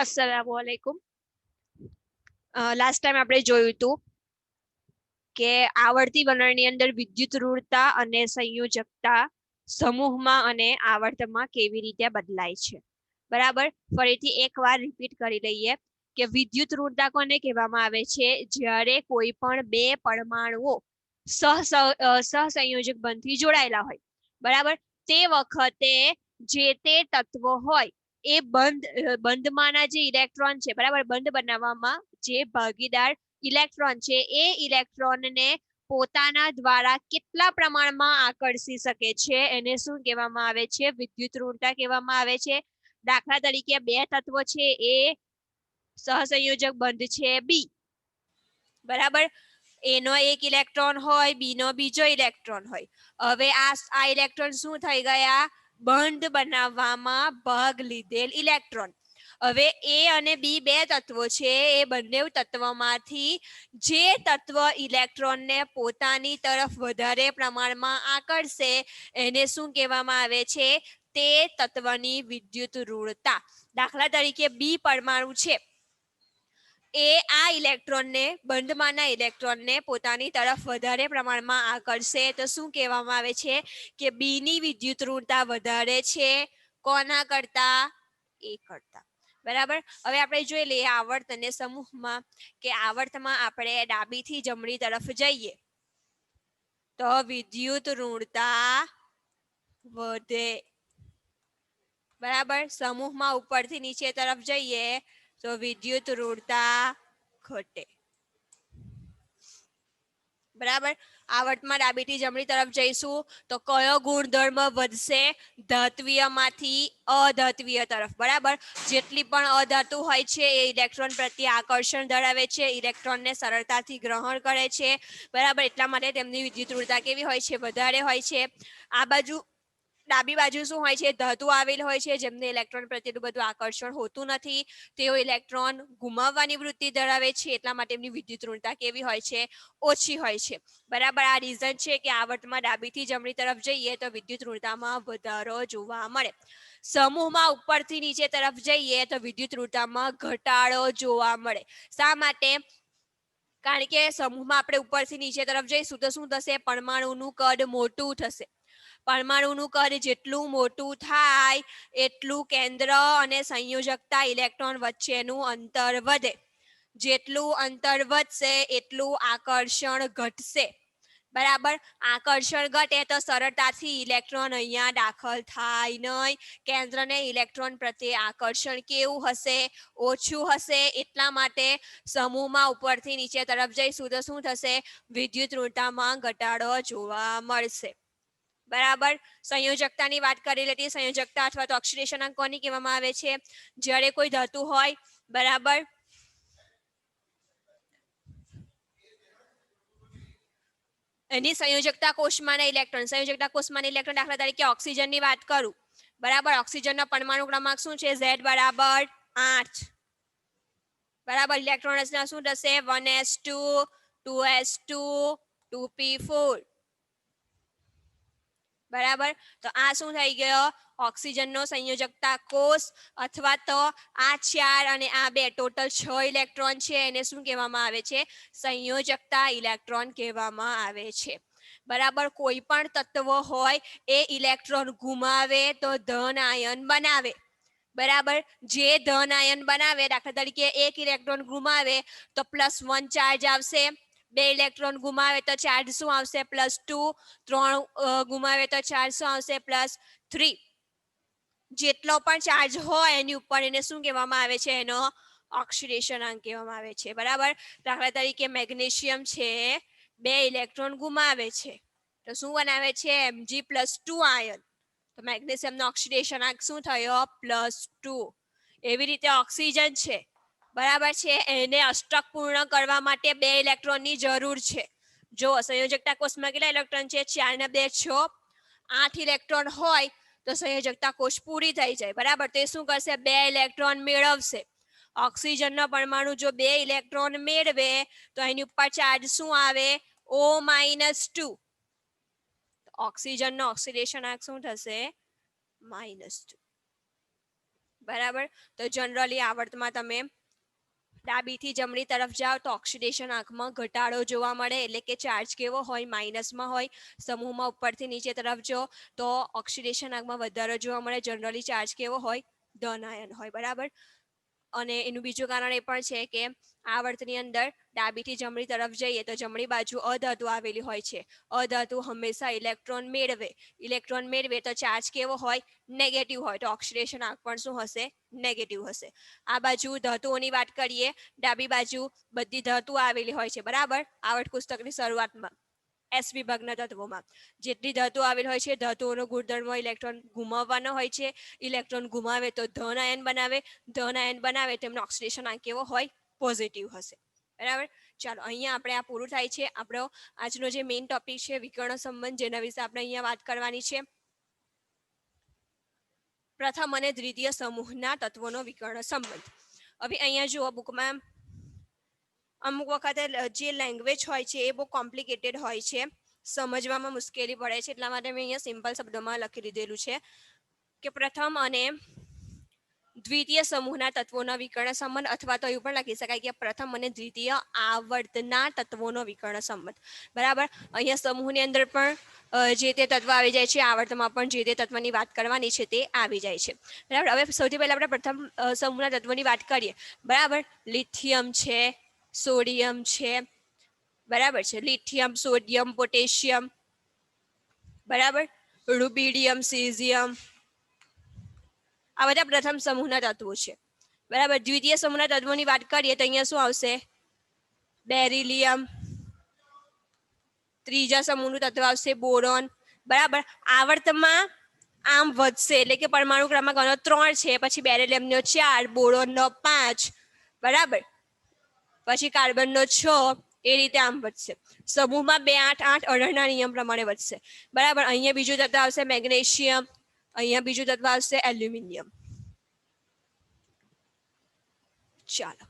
अस्सलामुअलैकुम। Last time આપણે જોયું હતું કે આવર્તી વલણની અંદર વિદ્યુત ઋણતા અને સંયોજકતા સમૂહમાં અને આવર્તમાં કેવી રીતે બદલાય છે. બરાબર, ફરીથી એકવાર રિપીટ કરી લઈએ કે વિદ્યુત ઋણતા કોને કહેવામાં આવે છે? જ્યારે કોઈ પણ બે પરમાણુઓ સહસંયોજક બંધથી જોડાયેલા હોય. બરાબર, તે વખતે જે તે તત્વ હોય એ બંધમાંના જે ઇલેક્ટ્રોન છે, બરાબર, બંધ બનાવવામાં જે ભાગીદાર ઇલેક્ટ્રોન છે એ ઇલેક્ટ્રોનને પોતાના દ્વારા કેટલા પ્રમાણમાં આકર્ષી શકે છે એને શું કહેવામાં આવે છે? વિદ્યુત ઋણતા કહેવામાં આવે છે. દાખલા તરીકે બે તત્વો છે, એ સહસંયોજક બંધ છે બી. બરાબર, એનો એક ઇલેક્ટ્રોન હોય, બી નો બીજો ઇલેક્ટ્રોન હોય. હવે આ ઇલેક્ટ્રોન શું થઈ ગયા? બંધ બનાવવામાં ભાગ લીધેલ ઇલેક્ટ્રોન. હવે એ અને બી બે તત્વો છે, એ બંને તત્વમાંથી જે તત્વ ઇલેક્ટ્રોનને પોતાની તરફ વધારે પ્રમાણમાં આકર્ષે એને શું કહેવામાં આવે છે? તે તત્વની વિદ્યુત ઋણતા. દાખલા તરીકે બી પરમાણુ છે, એ આ ઇલેક્ટ્રોનને બંધમાંના ઇલેક્ટ્રોનને પોતાની તરફ વધારે પ્રમાણમાં આકર્ષે તો શું કહેવામાં આવે છે? કે બી ની વિદ્યુત ઋણતા વધારે છે કોના કરતા? એ કરતા. બરાબર, હવે આપણે જોઈ લઈએ આવર્ત અને સમૂહમાં કે આવર્તમાં આપણે ડાબીથી જમણી તરફ જઈએ તો વિદ્યુત ઋણતા વધે. બરાબર, સમૂહમાં ઉપરથી નીચે તરફ જઈએ તો વિદ્યુત ઋણતા ઘટે. બરાબર, આવર્તમાં ડાબીથી જમણી તરફ જઈશું તો કયો ગુણધર્મ વધશે? ધાત્વિયમાંથી અધાત્વિય તરફ. બરાબર, જેટલી પણ અધાતુ હોય છે એ ઇલેક્ટ્રોન પ્રત્યે આકર્ષણ ધરાવે છે, ઇલેક્ટ્રોનને સરળતાથી ગ્રહણ કરે છે. બરાબર, એટલા માટે તેમની વિદ્યુત ઋણતા કેવી હોય છે? વધારે હોય છે. આ બાજુ ડાબી બાજુ શું હોય છે? ધાતુ આવેલ હોય છે, જેમને ઇલેક્ટ્રોન પ્રત્યેનું બધું આકર્ષણ હોતું નથી. તેઓ ઇલેક્ટ્રોન ગુમાવવાની વૃત્તિ ધરાવે છે, એટલા માટે એમની વિદ્યુત ઋણતા કેવી હોય છે? ઓછી હોય છે. બરાબર, આ રીઝન છે કે આવર્તમાં ડાબીથી જમણી તરફ જઈએ તો વિદ્યુત ઋણતામાં વધારો જોવા મળે. સમૂહમાં ઉપરથી નીચે તરફ જઈએ તો વિદ્યુત ઋણતામાં ઘટાડો જોવા મળે. શા માટે? કારણ કે સમૂહમાં આપણે ઉપરથી નીચે તરફ જઈશું તો શું થશે? પરમાણુનું કદ મોટું થશે. પરમાણુનું કદ જેટલું મોટું થાય એટલું કેન્દ્ર અને સંયોજકતા ઇલેક્ટ્રોન વચ્ચેનું અંતર વધે. જેટલું અંતર વધશે એટલું આકર્ષણ ઘટશે. બરાબર, આકર્ષણ ઘટે તો સરળતાથી ઇલેક્ટ્રોન અહીંયા દાખલ થાય નહીં. કેન્દ્રને ઇલેક્ટ્રોન પ્રત્યે આકર્ષણ કેવું હશે? ઓછું હશે. એટલા માટે સમૂહમાં ઉપરથી નીચે તરફ જઈશું તો શું થશે? વિદ્યુત ઋણતામાં ઘટાડો જોવા મળશે. બરાબર, સંયોજકતાની વાત કરી લેતી. સંયોજકતા અથવા તો ઓક્સિડેશન કોની કહેવામાં આવે છે? જ્યારે કોઈ ધાતુ હોય, બરાબર, એની સંયોજકતા કોષમાંના ઇલેક્ટ્રોન, સંયોજકતા કોષમાંના ઇલેક્ટ્રોન, દાખલા તરીકે ઓક્સિજનની વાત કરું. બરાબર, ઓક્સિજનનો પરમાણુ ક્રમાંક શું છે? Z બરાબર 8. બરાબર, ઇલેક્ટ્રોન રચના શું થશે? 1s2 2s2 2p4. બરાબર, તો આ શું થઈ ગયો? ઓક્સિજનનો સંયોજકતા કોષ અથવા તો આ 4 અને આ 2 ટોટલ 6 ઇલેક્ટ્રોન છે એને શું કહેવામાં આવે છે? સંયોજકતા ઇલેક્ટ્રોન કહેવામાં આવે છે. બરાબર, કોઈ પણ તત્વ હોય એ ઇલેક્ટ્રોન ગુમાવે તો ધન આયન બનાવે. બરાબર, જે ધન આયન બનાવે, દાખલા તરીકે એક ઇલેક્ટ્રોન ગુમાવે તો +1 ચાર્જ આવશે. 2 ઇલેક્ટ્રોન ગુમાવે તો ચાર્જ શું આવશે? +2. 3 ગુમાવે તો ચાર્જ શું આવશે? +3. જેટલો પણ ચાર્જ હોય એની ઉપર એને શું કહેવામાં આવે છે? એનો ઓક્સિડેશનાંક કહેવામાં આવે છે. બરાબર, દાખલા તરીકે મેગ્નેશિયમ છે, 2 ઇલેક્ટ્રોન ગુમાવે છે તો શું બનાવે છે? Mg+2 ion. તો મેગ્નેશિયમનો ઓક્સિડેશનાંક શું થયો? +2. એવી રીતે ઓક્સિજન છે, બરાબર છે, એને અષ્ટક પૂર્ણ કરવા માટે 2 ઇલેક્ટ્રોનની જરૂર છે. જો સંયોજકતા કોષમાં કેટલા ઇલેક્ટ્રોન છે? 4 ને 2 6. 8 ઇલેક્ટ્રોન હોય તો સંયોજકતા કોષ પૂરી થઈ જાય. બરાબર, તે શું કરશે? 2 ઇલેક્ટ્રોન મેળવશે. ઓક્સિજનનો પરમાણુ જો 2 ઇલેક્ટ્રોન મેળવે તો એની ઉપર ચાર્જ શું આવે? O-2. ઓક્સિજનનો ઓક્સિડેશનાંક શું થશે? -2. બરાબર. તો જનરલી આવર્તમાં તમે ડાબીથી જમણી તરફ જાઓ તો ઓક્સિડેશન આંખમાં ઘટાડો જોવા મળે, એટલે કે ચાર્જ કેવો હોય, માઇનસમાં હોય. સમૂહમાં ઉપરથી નીચે તરફ જો તો ઓક્સિડેશન આંખમાં વધારો જોવા મળે. જનરલી ચાર્જ કેવો હોય, ધન આયન હોય. બરાબર. અને એનું બીજું કારણ એ પણ છે કે આવર્તની અંદર ડાબીથી જમણી તરફ જઈએ તો જમણી બાજુ અધાતુ આવેલી હોય છે. અધાતુ હંમેશા ઇલેક્ટ્રોન મેળવે તો ચાર્જ કેવો હોય, નેગેટિવ હોય. તો ઓક્સિડેશન આંક પણ શું હશે, નેગેટિવ હશે. આ બાજુ ધાતુઓની વાત કરીએ, ડાબી બાજુ બધી ધાતુ આવેલી હોય છે. બરાબર. આવર્ત પુસ્તકની શરૂઆતમાં એસ વિભાગના તત્વોમાં જેટલી ધાતુ આવેલી હોય છે, ધાતુઓનો ગુણધર્મ ઇલેક્ટ્રોન ગુમાવવાનો હોય છે. ઇલેક્ટ્રોન ગુમાવે તો ધન આયન બનાવે, ધન આયન બનાવે તેમનો ઓક્સિડેશન આંક કેવો હોય, પોઝિટિવ હશે. બરાબર. ચાલો, અહીંયા આપણે આ પૂરું થાય છે. આપણો આજનો જે મેઇન ટોપિક છે વિકર્ણ સંબંધ, જેના વિશે આપણે અહીંયા વાત કરવાની છે. પ્રથમ અને દ્વિતીય સમૂહના તત્વોનો વિકર્ણ સંબંધ. હવે અહીંયા જુઓ બુકમાં અમુક વખતે જે લેંગ્વેજ હોય છે એ બહુ કોમ્પ્લિકેટેડ હોય છે, સમજવામાં મુશ્કેલી પડે છે. એટલા માટે મેં અહીંયા સિમ્પલ શબ્દોમાં લખી દીધેલું છે કે પ્રથમ અને દ્વિતીય સમૂહના તત્વોનો વિકર્ણ સંબંધ, અથવા તો એવું પણ લખી શકાય કે પ્રથમ અને દ્વિતીય આવર્તના તત્વોનો વિકર્ણ સંબંધ. બરાબર. અહીંયા સમૂહની અંદર પણ જે તે તત્વ આવી જાય છે, આવર્તમાં પણ જે તે તત્વની વાત કરવાની છે તે આવી જાય છે. બરાબર. હવે સૌથી પહેલા આપણે પ્રથમ સમૂહના તત્વોની વાત કરીએ. બરાબર. લિથિયમ છે, સોડિયમ છે. બરાબર છે. Lithium, sodium, potassium. બરાબર. Rubidium, caesium. આ બધા પ્રથમ સમૂહના તત્વો છે. બરાબર. દ્વિતીય સમૂહના તત્વોની વાત કરીએ તો અહીંયા શું આવશે, બેરિલિયમ. ત્રીજા સમૂહનું તત્વ આવશે બોરોન. બરાબર. આવર્તમાં આમ વધશે, એટલે કે પરમાણુ ક્રમાંક 3 છે, પછી બેરિલિયમનો 4, બોરોનનો 5. બરાબર. પછી કાર્બનનો 6. એ રીતે આમ વધશે. સમૂહમાં 2, 8, 8 અઢળના નિયમ પ્રમાણે વધશે. બરાબર. અહીંયા બીજું તત્વ આવશે મેગ્નેશિયમ. અહીંયા બીજું તત્વ આવશે એલ્યુમિનિયમ. ચાલો,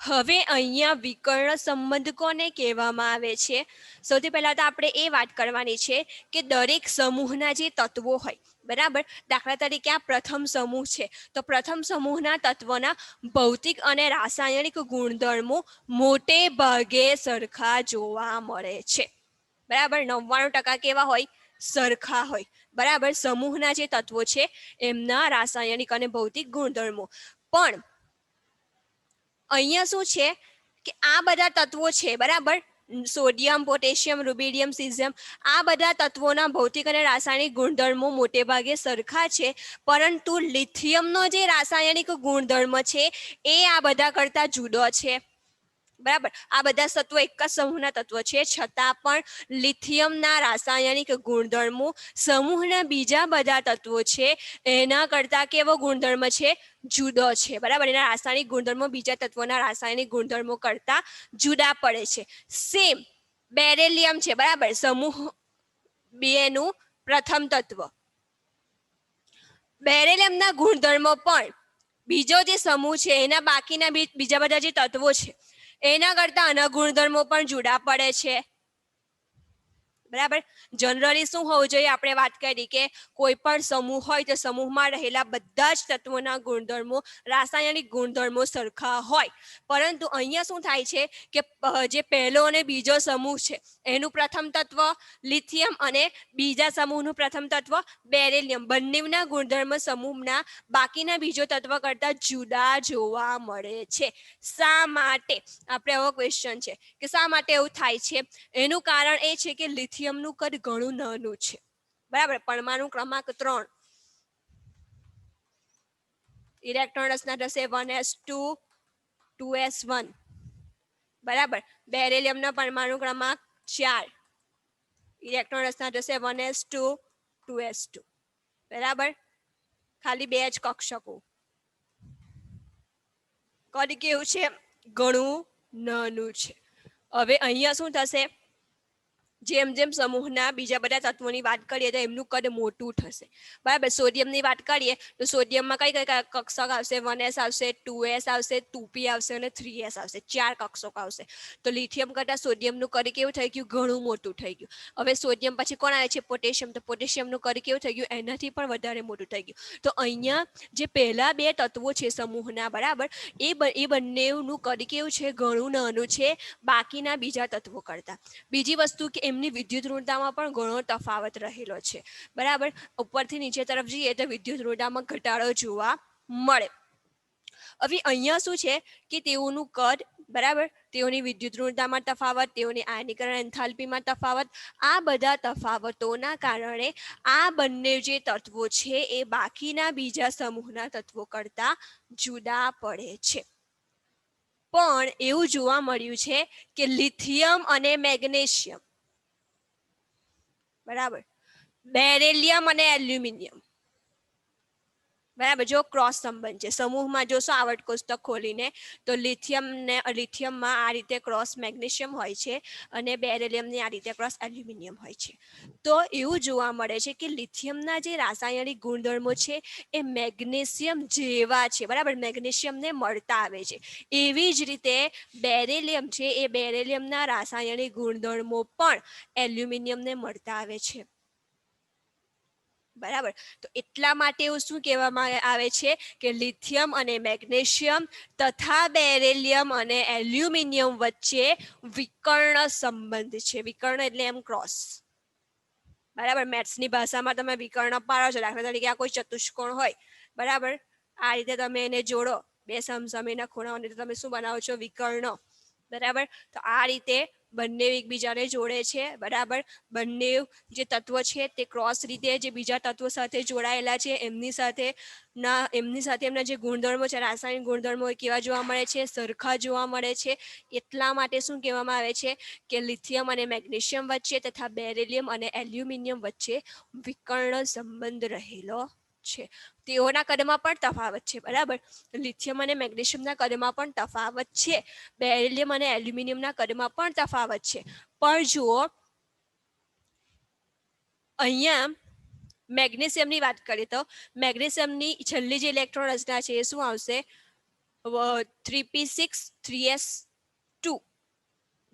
હવે અહીંયા વિકર્ણ સંબંધ કોને કહેવામાં આવે છે? સૌથી પહેલા તો આપણે એ વાત કરવાની છે કે દરેક સમૂહના જે તત્વો હોય, બરાબર. દાખલા તરીકે આ પ્રથમ સમૂહ છે, તો પ્રથમ સમૂહના તત્વના ભૌતિક અને રાસાયણિક ગુણધર્મો મોટે ભાગે સરખા જોવા મળે છે. બરાબર. 99% કેવા હોય, સરખા હોય. બરાબર. સમૂહના જે તત્વો છે એમના રાસાયણિક અને ભૌતિક ગુણધર્મો પણ અહીંયા શું છે કે આ બધા તત્વો છે, બરાબર. સોડિયમ, પોટેશિયમ, રૂબિડિયમ, સીઝિયમ, આ બધા તત્વોના ભૌતિક અને રાસાયણિક ગુણધર્મો મોટે ભાગે સરખા છે, પરંતુ લિથિયમનો જે રાસાયણિક ગુણધર્મ છે એ આ બધા કરતા જુદો છે. બરાબર. આ બધા તત્વો એક જ સમૂહના તત્વો છે, છતાં પણ લિથિયમના રાસાયણિક ગુણધર્મો સમૂહના બીજા બધા તત્વો છે એના કરતા કેવો ગુણધર્મ છે, જુદો છે. બરાબર. એના રાસાયણિક ગુણધર્મો બીજા તત્વોના રાસાયણિક ગુણધર્મો કરતા જુદા પડે છે. સેમ બેરિલિયમ છે. બરાબર. સમૂહ 2 નું પ્રથમ તત્વ. બેરિલિયમના ગુણધર્મો પણ બીજો જે સમૂહ છે એના બાકીના બીજા બધા જે તત્વો છે એના કરતા આના ગુણધર્મો પણ જુદા પડે છે. બરાબર. જનરલી શું હોવું જોઈએ, આપણે વાત કરી કે કોઈ પણ સમૂહ હોય તો સમૂહમાં રહેલા બધા જ તત્વોના ગુણધર્મો, રાસાયણિક ગુણધર્મો સરખા હોય. પરંતુ અહીંયા શું થાય છે કે જે પહેલો અને બીજો સમૂહ છે એનું પ્રથમ તત્વ લિથિયમ અને બીજા સમૂહનું પ્રથમ તત્વ બેરિલિયમ, બંનેના ગુણધર્મ સમૂહના બાકીના બીજો તત્વ કરતા જુદા જોવા મળે છે. શા માટે? આપણે એવો ક્વેશ્ચન છે કે શા માટે એવું થાય છે? એનું કારણ એ છે કે લિથિયમનું કદ ઘણું નાનું છે. બરાબર. પરમાણુ ક્રમાંક 3, ઇલેક્ટ્રોન રચના થશે 1s2 2s1. બરાબર. બેરિલિયમનો પરમાણુ ક્રમાંક 4, ઇલેક્ટ્રોન રચના થશે 1s2 2s2. બરાબર. ખાલી 2 જ કક્ષકો. કદ કેવું છે, ઘણું નાનું છે. હવે અહીંયા શું થશે, જેમ જેમ સમૂહના બીજા બધા તત્વોની વાત કરીએ તો એમનું કદ મોટું થશે, બરાબર. સોડિયમની વાત કરીએ તો સોડિયમમાં કઈ કઈ કક્ષક આવશે? 1s આવશે, 2s આવશે, 2p આવશે અને 3s આવશે, 4 કક્ષક આવશે. તો લિથિયમ કરતા સોડિયમનું કદ કેવું થઈ ગયું? ઘણું મોટું થઈ ગયું. હવે સોડિયમ પછી કોણ આવે છે? પોટેશિયમ. તો પોટેશિયમનું કદ કેવું થઈ ગયું? એનાથી પણ વધારે મોટું થઈ ગયું. તો અહીંયા જે પહેલા બે તત્વો છે સમૂહના, બરાબર, એ બંનેનું કદ કેવું છે? ઘણું નાનું છે બાકીના બીજા તત્વો કરતા. બીજી વસ્તુ કે એમની વિદ્યુત ઋણતામાં પણ ઘણો તફાવત રહેલો છે, બરાબર. ઉપરથી નીચે તરફ જઈએ તો વિદ્યુત ઋણતામાં ઘટાડો જોવા મળે. હવે અહીંયા શું છે કે તેઓનું કદ, બરાબર, તેઓની વિદ્યુત ઋણતામાં તફાવત, તેઓની આયનીકરણ એન્થાલ્પીમાં તફાવત, આ બધા તફાવતોના કારણે આ બંને જે તત્વો છે એ બાકીના બીજા સમૂહના તત્વો કરતા જુદા પડે છે. પણ એવું જોવા મળ્યું છે કે લિથિયમ અને મેગ્નેશિયમ, બરાબર, બેરેલિયમ અને એલ્યુમિનિયમ, બરાબર, જો ક્રોસ સંબંધ છે સમૂહમાં જોશો આવર્ત કોષ્ટક ખોલીને તો લિથિયમમાં આ રીતે ક્રોસ મેગ્નેશિયમ હોય છે અને બેરેલિયમની આ રીતે ક્રોસ એલ્યુમિનિયમ હોય છે. તો એવું જોવા મળે છે કે લિથિયમના જે રાસાયણિક ગુણધર્મો છે એ મેગ્નેશિયમ જેવા છે, બરાબર, મેગ્નેશિયમને મળતા આવે છે. એવી જ રીતે બેરેલિયમ છે એ બેરેલિયમના રાસાયણિક ગુણધર્મો પણ એલ્યુમિનિયમને મળતા આવે છે, બરાબર. તો એટલા માટે એવું શું કહેવામાં આવે છે કે લિથિયમ અને મેગ્નેશિયમ તથા બેરેલિયમ અને એલ્યુમિનિયમ વચ્ચે વિકર્ણ સંબંધ છે. વિકર્ણ એટલે એમ ક્રોસ, બરાબર. મેથ્સની ભાષામાં તમે વિકર્ણ પાડો છો, દાખલા તરીકે આ કોઈ ચતુષ્કોણ હોય, બરાબર, આ રીતે તમે એને જોડો બે સમસમયના ખૂણાઓને તો તમે શું બનાવો છો? વિકર્ણ, બરાબર. તો આ રીતે બંને એકબીજાને જોડે છે, બરાબર. બંને જે તત્વો છે તે ક્રોસ રીતે જે બીજા તત્વો સાથે જોડાયેલા છે એમની સાથે એમના જે ગુણધર્મો છે, રાસાયણિક ગુણધર્મો કેવા જોવા મળે છે? સરખા જોવા મળે છે. એટલા માટે શું કહેવામાં આવે છે કે લિથિયમ અને મેગ્નેશિયમ વચ્ચે તથા બેરેલિયમ અને એલ્યુમિનિયમ વચ્ચે વિકર્ણ સંબંધ રહેલો છે. તેઓના કદમાં પણ તફાવત છે, બરાબર. લિથિયમ અને મેગ્નેશિયમના કદમાં પણ તફાવત છે, બેરિલિયમ અને એલ્યુમિનિયમના કદમાં પણ તફાવત છે. પણ જુઓ અહીંયા મેગ્નેશિયમની વાત કરીએ તો મેગ્નેશિયમની છેલ્લી જે ઇલેક્ટ્રોન રચના છે એ શું આવશે? 3p6 3s2,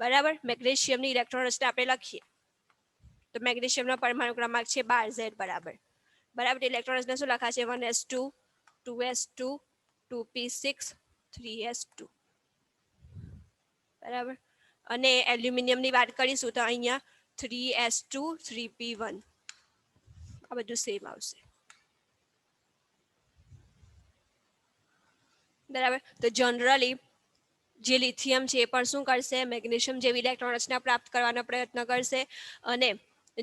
બરાબર. મેગ્નેશિયમની ઇલેક્ટ્રોન રચના આપણે લખીએ તો મેગ્નેશિયમનો પરમાણુ ક્રમાંક છે 12Z, બરાબર, બરાબર. ઇલેક્ટ્રોન રચના શું લખાશે? 1s2 2s2 2p6 3s2, બરાબર. અને એલ્યુમિનિયમની વાત કરીશું તો અહીંયા 3s2 3p1, આ બધું સેમ આવશે, બરાબર. તો જનરલી જે લિથિયમ છે એ પણ શું કરશે? મેગ્નેશિયમ જેવી ઇલેક્ટ્રોન રચના પ્રાપ્ત કરવાનો પ્રયત્ન કરશે અને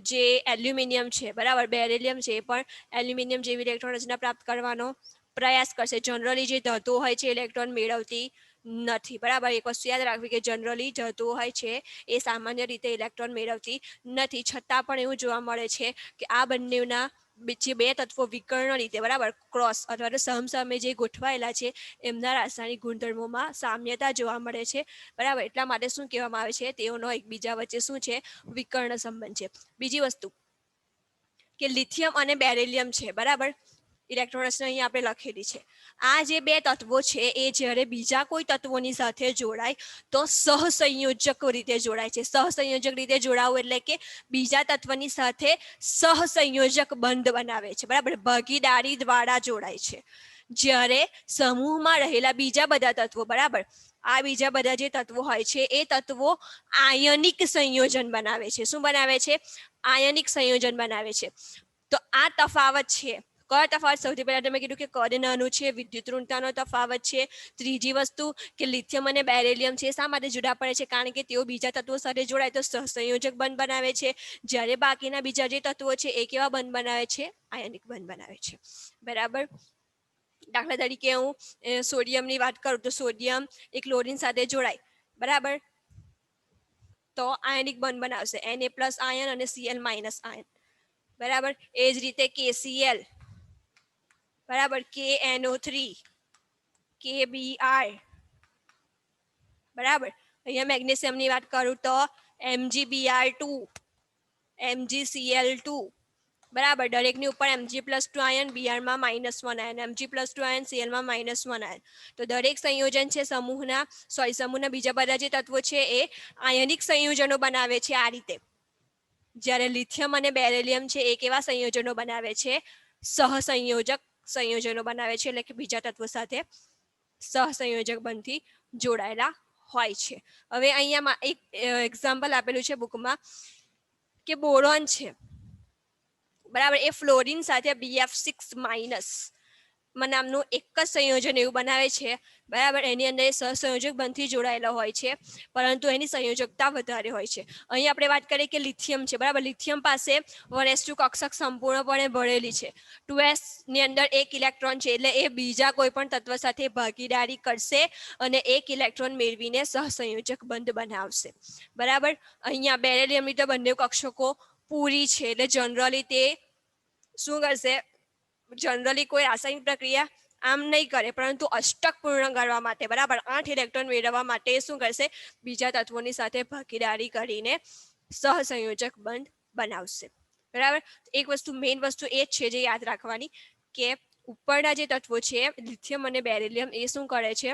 જે એલ્યુમિનિયમ છે, બરાબર, બેરેલિયમ છે એ પણ એલ્યુમિનિયમ જેવી ઇલેક્ટ્રોન રચના પ્રાપ્ત કરવાનો પ્રયાસ કરશે. જનરલી જે ધાતુઓ હોય છે ઇલેક્ટ્રોન મેળવતી નથી, બરાબર. એક વસ્તુ યાદ રાખવી કે જનરલી ધાતુઓ હોય છે એ સામાન્ય રીતે ઇલેક્ટ્રોન મેળવતી નથી, છતાં પણ એવું જોવા મળે છે કે આ બંનેના જે બે તત્વો વિકર્ણ રીતે, બરાબર, ક્રોસ અથવા તો સમસામે જે ગોઠવાયેલા છે એમના રાસાયણિક ગુણધર્મોમાં સામ્યતા જોવા મળે છે, બરાબર. એટલા માટે શું કહેવામાં આવે છે? તેઓનો એકબીજા વચ્ચે શું છે? વિકર્ણ સંબંધ છે. બીજી વસ્તુ કે લિથિયમ અને બેરેલિયમ છે, બરાબર, ઇલેક્ટ્રોન રચના અહીં આપણે લખેલી છે. આ જે બે તત્વો છે એ જ્યારે બીજા કોઈ તત્વોની સાથે જોડાય તો સહસંયોજક રીતે જોડાય છે. સહસંયોજક રીતે જોડાવું એટલે કે બીજા તત્વની સાથે સહસંયોજક બંધ બનાવે છે, બરાબર, ભાગીદારી દ્વારા જોડાય છે. જ્યારે સમૂહમાં રહેલા બીજા બધા તત્વો, બરાબર, આ બીજા બધા જે તત્વો હોય છે એ તત્વો આયનિક સંયોજન બનાવે છે. શું બનાવે છે? આયનિક સંયોજન બનાવે છે. તો આ તફાવત છે. કયો તફાવત? સૌથી પહેલા તમે કીધું કે કદ નાનું છે, વિદ્યુત ઋણતાનો તફાવત છે. ત્રીજી વસ્તુ કે લિથિયમ અને બેરેલિયમ છે શા માટે જુદા પડે છે? કારણ કે તેઓ બીજા તત્વો સાથે જોડાય તો સહસંયોજક બંધ બનાવે છે, જ્યારે બાકીના બીજા જે તત્વો છે એ કેવા બંધ બનાવે છે? આયનિક બંધ બનાવે છે, બરાબર. દાખલા તરીકે હું સોડિયમની વાત કરું તો સોડિયમ એક ક્લોરીન સાથે જોડાય, બરાબર, તો આયનિક બંધ બનાવશે, Na+ આયન અને Cl- આયન, બરાબર. એ જ રીતે KCl, બરાબર, KNO3 KBr, બરાબર. અહીંયા મેગ્નેશિયમની વાત કરું તો MgBr2 MgCl2 બરાબર, દરેકની ઉપર Mg+2 આયન, Br માં -1 આયન, Mg+2 આયન, Cl માં -1 આયન. તો દરેક સંયોજન છે સમૂહના બીજા બધા જે તત્વો છે એ આયનિક સંયોજનો બનાવે છે આ રીતે. જ્યારે લિથિયમ અને બેરિલિયમ છે એ કેવા સંયોજનો બનાવે છે? સહસંયોજક સંયોજનો બનાવે છે, એટલે કે બીજા તત્વો સાથે સહસંયોજક બંધથી જોડાયેલા હોય છે. હવે અહીંયા એક એક્ઝામ્પલ આપેલું છે બુકમાં કે બોરોન છે બરાબર, એ ફ્લોરિન સાથે Bf6- નામનું એક જ સંયોજન એવું બનાવે છે બરાબર. એની અંદર સહસંયોજક બંધથી જોડાયેલા હોય છે, પરંતુ એની સંયોજકતા વધારે હોય છે. અહીં આપણે વાત કરીએ કે લિથિયમ છે બરાબર, લિથિયમ પાસે 1s2 કક્ષક સંપૂર્ણપણે ભરેલી છે. 2s ની અંદર એક ઇલેક્ટ્રોન છે, એટલે એ બીજા કોઈ પણ તત્વ સાથે ભાગીદારી કરશે અને એક ઇલેક્ટ્રોન મેળવીને સહસંયોજક બંધ બનાવશે બરાબર. અહીંયા બેરિલિયમની તો બંને કક્ષકો પૂરી છે, એટલે જનરલી તે શું કરશે? જનરલી કોઈ રાસાયણિક પ્રક્રિયા આમ નહીં કરે, પરંતુ અષ્ટક પૂર્ણ કરવા માટે બરાબર 8 ઇલેક્ટ્રોન મેળવવા માટે શું કરશે? બીજા તત્વોની સાથે ભાગીદારી કરીને સહસંયોજક બંધ બનાવશે બરાબર. એક વસ્તુ મેઇન વસ્તુ એ જ છે જે યાદ રાખવાની કે ઉપરના જે તત્વો છે લિથિયમ અને બેરિલિયમ એ શું કરે છે?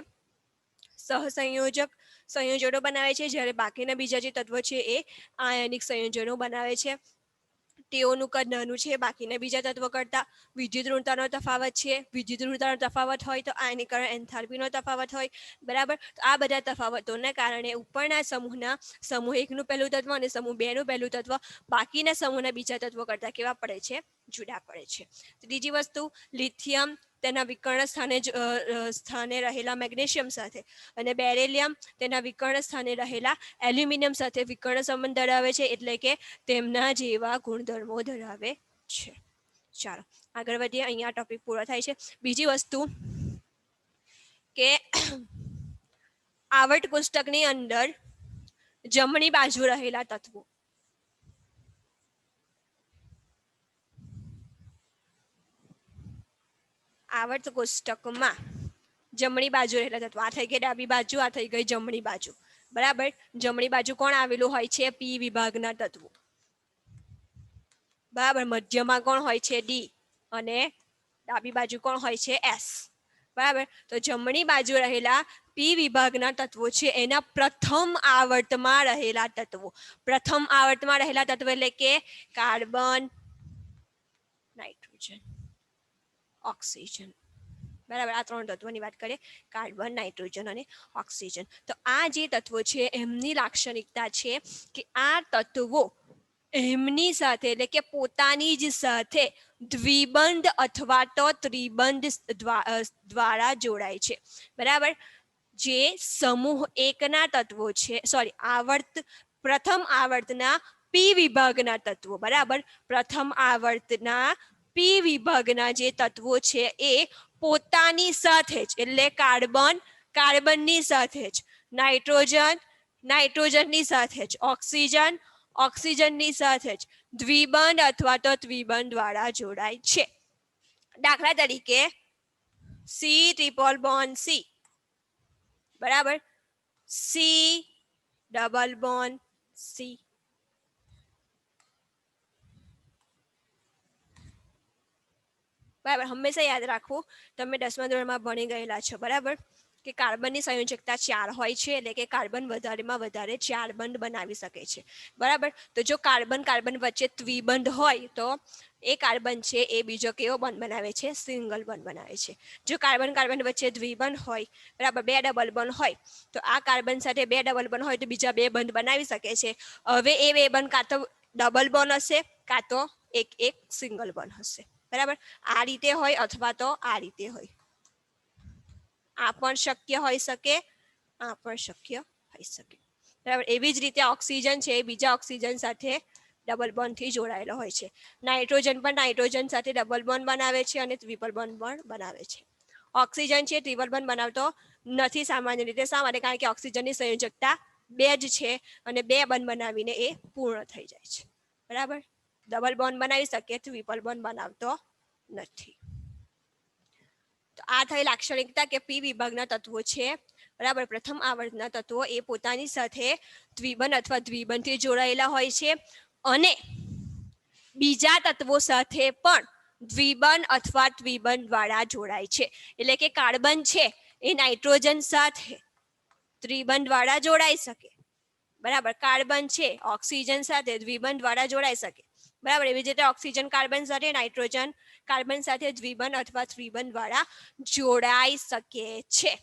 સહસંયોજક સંયોજનો બનાવે છે, જ્યારે બાકીના બીજા જે તત્વો છે એ આયનિક સંયોજનો બનાવે છે. તેઓનું કદ નાનું છે બાકીના બીજા તત્વો કરતા. વિદ્યુત ઋણતાનો તફાવત છે, વિદ્યુત ઋણતાનો તફાવત હોય તો આયનીકરણ એન્થાલ્પીનો તફાવત હોય બરાબર. તો આ બધા તફાવતોના કારણે ઉપરના સમૂહના સમૂહ 1 નું પહેલું તત્વ અને સમૂહ 2 નું પહેલું તત્વ બાકીના સમૂહના બીજા તત્વો કરતા કેવા પડે છે? જુદા પડે છે. ત્રીજી વસ્તુ, લિથિયમ તેના વિકર્ણ સ્થાને રહેલા મેગ્નેશિયમ સાથે અને બેરિલિયમ તેના વિકર્ણ સ્થાને રહેલા એલ્યુમિનિયમ સાથે વિકર્ણ સંબંધ ધરાવે છે, એટલે કે તેમના જેવા ગુણધર્મો ધરાવે છે. ચાલો આગળ વધીએ, અહીંયા ટોપિક પૂરો થાય છે. બીજી વસ્તુ કે આવર્ત કોષ્ટકની અંદર જમણી બાજુ રહેલા તત્વો, આવર્ત કોષ્ટકમાં જમણી બાજુ રહેલા તત્વો, આ થઈ ગઈ ડાબી બાજુ, આ થઈ ગઈ જમણી બાજુ બરાબર. જમણી બાજુ કોણ આવેલું હોય છે? પી વિભાગના તત્વો બરાબર. મધ્યમાં કોણ હોય છે? ડી અને ડાબી બાજુ કોણ હોય છે? એસ બરાબર. તો જમણી બાજુ રહેલા પી વિભાગના તત્વો છે એના પ્રથમ આવર્તમાં રહેલા તત્વો. પ્રથમ આવર્તમાં રહેલા તત્વો એટલે કે કાર્બન, નાઇટ્રોજન, ઓક્સિજન બરાબર. આ 3 તત્વોની વાત કરીએ, કાર્બન, નાઇટ્રોજન અને ઓક્સિજન. તો આ જે તત્વો છે એમની લાક્ષણિકતા છે કે આ તત્વો એમની સાથે એટલે કે પોતાની જ સાથે દ્વિબંધ અથવા તો ત્રિબંધ દ્વારા જોડાય છે બરાબર. જે સમૂહ 1 ના તત્વો છે, પ્રથમ આવર્તના પી વિભાગના તત્વો બરાબર. પ્રથમ આવર્તના પી વિભાગના જે તત્વો છે એ પોતાની સાથે જ એટલે કાર્બનની સાથે જ, નાઇટ્રોજનની સાથે જ, ઓક્સિજનની સાથે જ દ્વિબંધ અથવા તો ત્રિબંધ દ્વારા જોડાય છે. દાખલા તરીકે સી ટ્રિપલ બોન્ડ સી બરાબર, સી ડબલ બોન્ડ સી બરાબર. હંમેશા યાદ રાખવું, તમે 10મા ધોરણમાં ભણી ગયેલા છો બરાબર, કે કાર્બનની સંયોજકતા 4 હોય છે, એટલે કે કાર્બન વધારેમાં વધારે 4 બંધ બનાવી શકે છે બરાબર. તો જો કાર્બન વચ્ચે દ્વિબંધ હોય તો એ કાર્બન છે એ બીજો કેવો બંધ બનાવે છે? સિંગલ બંધ બનાવે છે. જો કાર્બન વચ્ચે દ્વિબંધ હોય બરાબર, 2 ડબલ બંધ હોય, તો આ કાર્બન સાથે 2 ડબલ બંધ હોય તો બીજા 2 બંધ બનાવી શકે છે. હવે એ 2 બંધ કાં તો ડબલ બોન્ડ હશે કાં તો એક સિંગલ બોન્ડ હશે બરાબર. આ રીતે હોય અથવા તો આ રીતે હોય. આ પણ શક્ય હોઈ શકે, આ પણ શક્ય હોઈ શકે બરાબર. એવી જ રીતે ઓક્સિજન છે એ બીજા ઓક્સિજન સાથે ડબલ બોન્ડથી જોડાયેલો હોય છે. નાઇટ્રોજન પણ નાઇટ્રોજન સાથે ડબલ બોન્ડ બનાવે છે અને ટ્રિપલ બોન્ડ પણ બનાવે છે. ઓક્સિજન છે ટ્રિપલ બોન્ડ બનાવતો નથી સામાન્ય રીતે. શા માટે? કારણ કે ઓક્સિજનની સંયોજકતા 2 જ છે અને 2 બંધ બનાવીને એ પૂર્ણ થઈ જાય છે બરાબર. ડબલ બોન્ડ બનાવી શકે, ટ્રિપલ બોન્ડ બનાવતો નથી. તો આ થઈ લાક્ષણિકતા કે પી વિભાગના તત્વો છે બરાબર. પ્રથમ આવર્તના તત્વો એ પોતાની સાથે દ્વિબંધ અથવા દ્વિબંધથી જોડાયેલા હોય છે અને બીજા તત્વો સાથે પણ દ્વિબંધ અથવા દ્વિબંધ વાળા જોડાય છે. એટલે કે કાર્બન છે એ નાઇટ્રોજન સાથે ત્રિબંધ વાળા જોડાઈ શકે. બરાબર, કાર્બન છે ઓક્સિજન સાથે દ્વિબંધ વાળા જોડાઈ શકે. બરાબર, એવી રીતે ઓક્સિજન કાર્બન સાથે, નાઇટ્રોજન કાર્બન સાથે દ્વિબંધ અથવા ત્રિબંધ વાળા જોડાઈ શકે છે.